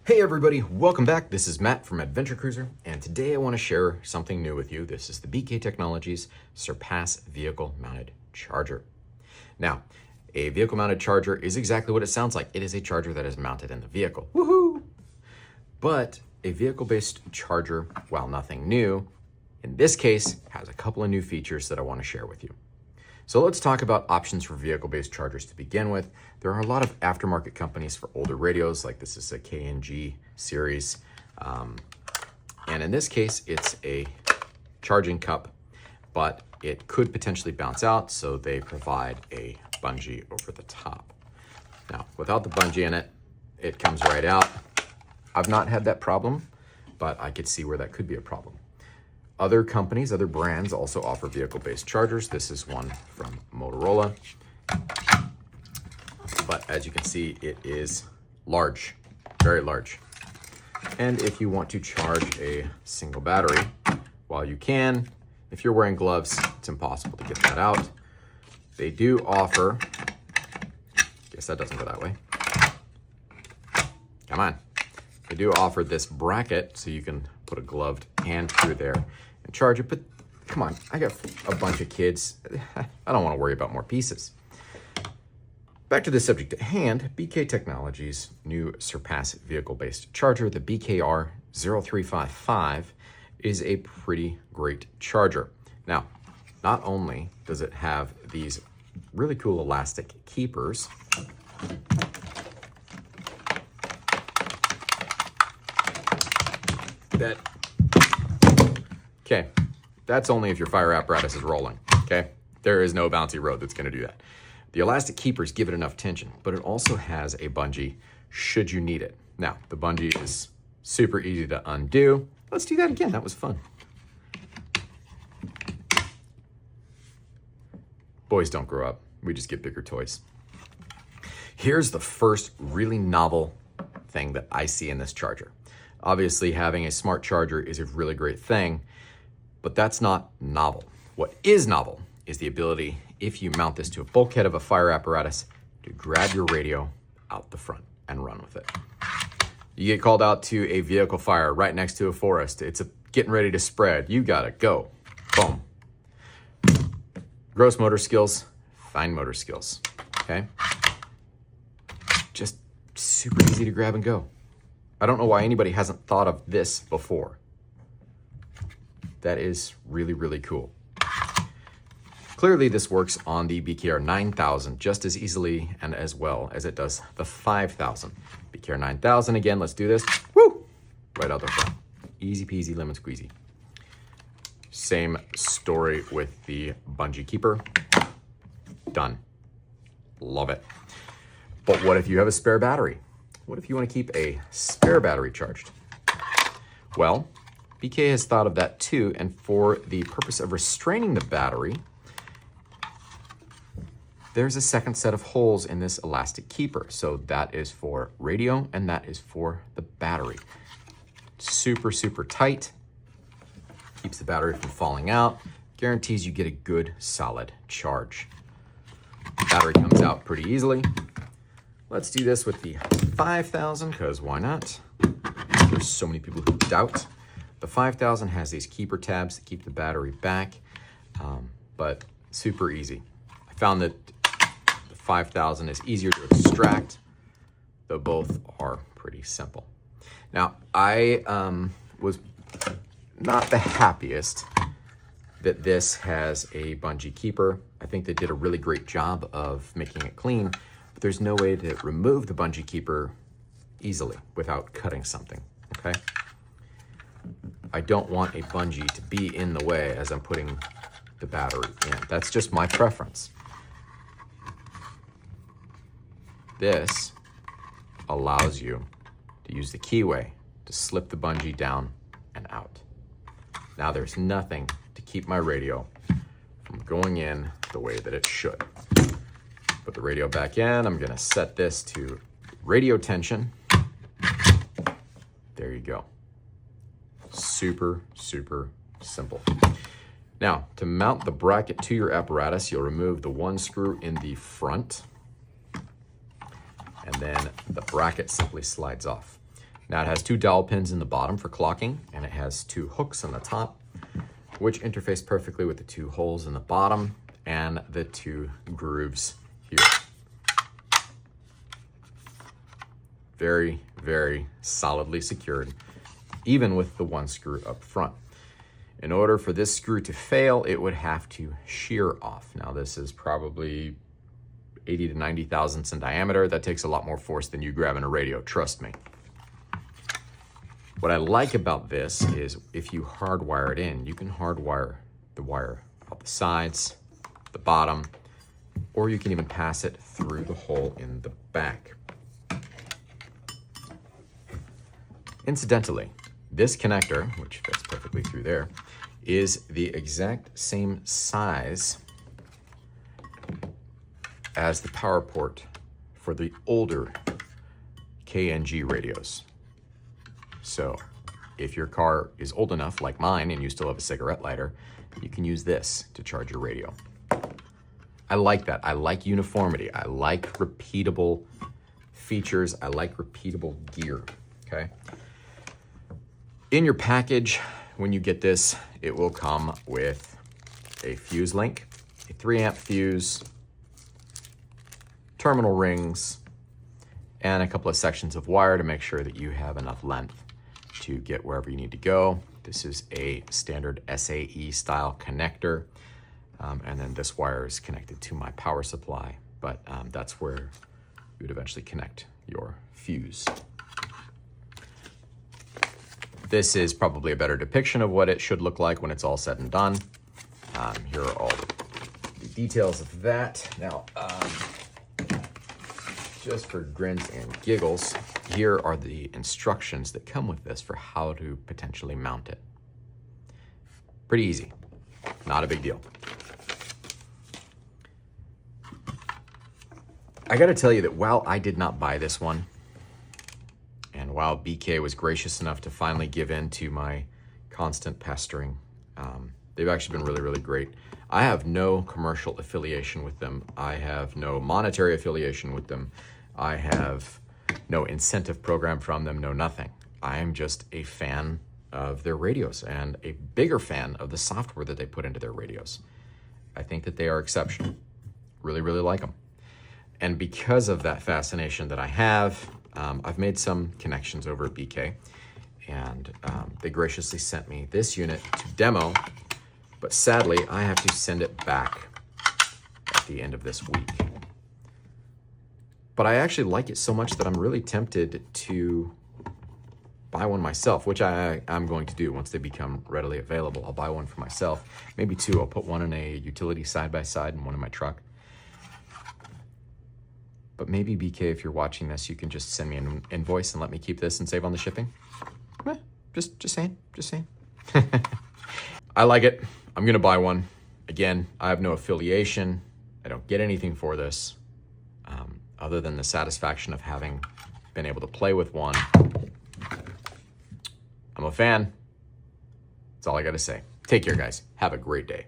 Hey everybody, welcome back. This is Matt from Adventurecruiser, and today I want to share something new with you. This is the BK Technologies Surpass Vehicle Mounted Charger. Now, a vehicle mounted charger is exactly what it sounds like. It is a charger that is mounted in the vehicle. Woohoo! But a vehicle-based charger, while nothing new, in this case, has a couple of new features that I want to share with you. So let's talk about options for vehicle-based chargers to begin with. There are a lot of aftermarket companies for older radios, like this is a K&G series. And in this case, it's a charging cup, but it could potentially bounce out, so they provide a bungee over the top. Now, without the bungee in it, it comes right out. I've not had that problem, but I could see where that could be a problem. Other companies, other brands also offer vehicle-based chargers. This is one from Motorola. But as you can see, it is large, very large. And if you want to charge a single battery, while you can, if you're wearing gloves, it's impossible to get that out. They do offer, guess that doesn't go that way. Come on. They do offer this bracket so you can put a gloved hand through there and charge it, but come on, I got a bunch of kids. I don't want to worry about more pieces. Back to the subject at hand, BK Technologies' new Surpass vehicle-based charger, the BKR0355, is a pretty great charger. Now, not only does it have these really cool elastic keepers, okay, that's only if your fire apparatus is rolling, okay? There is no bouncy road that's gonna do that. The elastic keepers give it enough tension, but it also has a bungee should you need it. Now, the bungee is super easy to undo. Let's do that again, that was fun. Boys don't grow up, we just get bigger toys. Here's the first really novel thing that I see in this charger. Obviously, having a smart charger is a really great thing, but that's not novel. What is novel is the ability, if you mount this to a bulkhead of a fire apparatus, to grab your radio out the front and run with it. You get called out to a vehicle fire right next to a forest. It's getting ready to spread. You gotta go. Boom. Gross motor skills, fine motor skills, okay? Just super easy to grab and go. I don't know why anybody hasn't thought of this before. That is really, really cool. Clearly this works on the BKR9000 just as easily and as well as it does the 5000. BKR9000 again, let's do this. Woo! Right out the front. Easy peasy lemon squeezy. Same story with the bungee keeper. Done. Love it. But what if you have a spare battery? What if you want to keep a spare battery charged? Well, BK has thought of that too, and for the purpose of restraining the battery, there's a second set of holes in this elastic keeper. So that is for radio and that is for the battery. Super, super tight. Keeps the battery from falling out. Guarantees you get a good, solid charge. Battery comes out pretty easily. Let's do this with the 5000, because why not? There's so many people who doubt. The 5000 has these keeper tabs that keep the battery back, but super easy. I found that the 5000 is easier to extract, though both are pretty simple. Now, I was not the happiest that this has a bungee keeper. I think they did a really great job of making it clean, but there's no way to remove the bungee keeper easily without cutting something, okay? I don't want a bungee to be in the way as I'm putting the battery in. That's just my preference. This allows you to use the keyway to slip the bungee down and out. Now there's nothing to keep my radio from going in the way that it should. Put the radio back in. I'm gonna set this to radio tension. There you go. Super, super simple. Now, to mount the bracket to your apparatus, you'll remove the one screw in the front, and then the bracket simply slides off. Now it has 2 dowel pins in the bottom for clocking, and it has 2 hooks on the top, which interface perfectly with the 2 holes in the bottom and the 2 grooves here. Very, very solidly secured, even with the 1 screw up front. In order for this screw to fail, it would have to shear off. Now this is probably 80 to 90 thousandths in diameter. That takes a lot more force than you grabbing a radio, trust me. What I like about this is if you hardwire it in, you can hardwire the wire out the sides, the bottom, or you can even pass it through the hole in the back. Incidentally, this connector, which fits perfectly through there, is the exact same size as the power port for the older KNG radios. So if your car is old enough, like mine, and you still have a cigarette lighter, you can use this to charge your radio. I like that. I like uniformity. I like repeatable features. I like repeatable gear, okay? In your package, when you get this, it will come with a fuse link, a 3-amp fuse, terminal rings, and a couple of sections of wire to make sure that you have enough length to get wherever you need to go. This is a standard SAE style connector, and then this wire is connected to my power supply, but that's where you would eventually connect your fuse. This is probably a better depiction of what it should look like when it's all said and done. Here are all the details of that. Now, just for grins and giggles, here are the instructions that come with this for how to potentially mount it. Pretty easy, not a big deal. I gotta tell you that while I did not buy this one, and while BK was gracious enough to finally give in to my constant pestering, they've actually been really, really great. I have no commercial affiliation with them. I have no monetary affiliation with them. I have no incentive program from them, no nothing. I am just a fan of their radios and a bigger fan of the software that they put into their radios. I think that they are exceptional. Really, really like them. And because of that fascination that I have, I've made some connections over at BK, and they graciously sent me this unit to demo, but sadly, I have to send it back at the end of this week. But I actually like it so much that I'm really tempted to buy one myself, which I'm going to do once they become readily available. I'll buy one for myself, maybe 2. I'll put one in a utility side-by-side and one in my truck. But maybe BK, if you're watching this, you can just send me an invoice and let me keep this and save on the shipping. Just saying. I like it. I'm gonna buy one. Again, I have no affiliation. I don't get anything for this, other than the satisfaction of having been able to play with one. I'm a fan. That's all I gotta say. Take care, guys. Have a great day.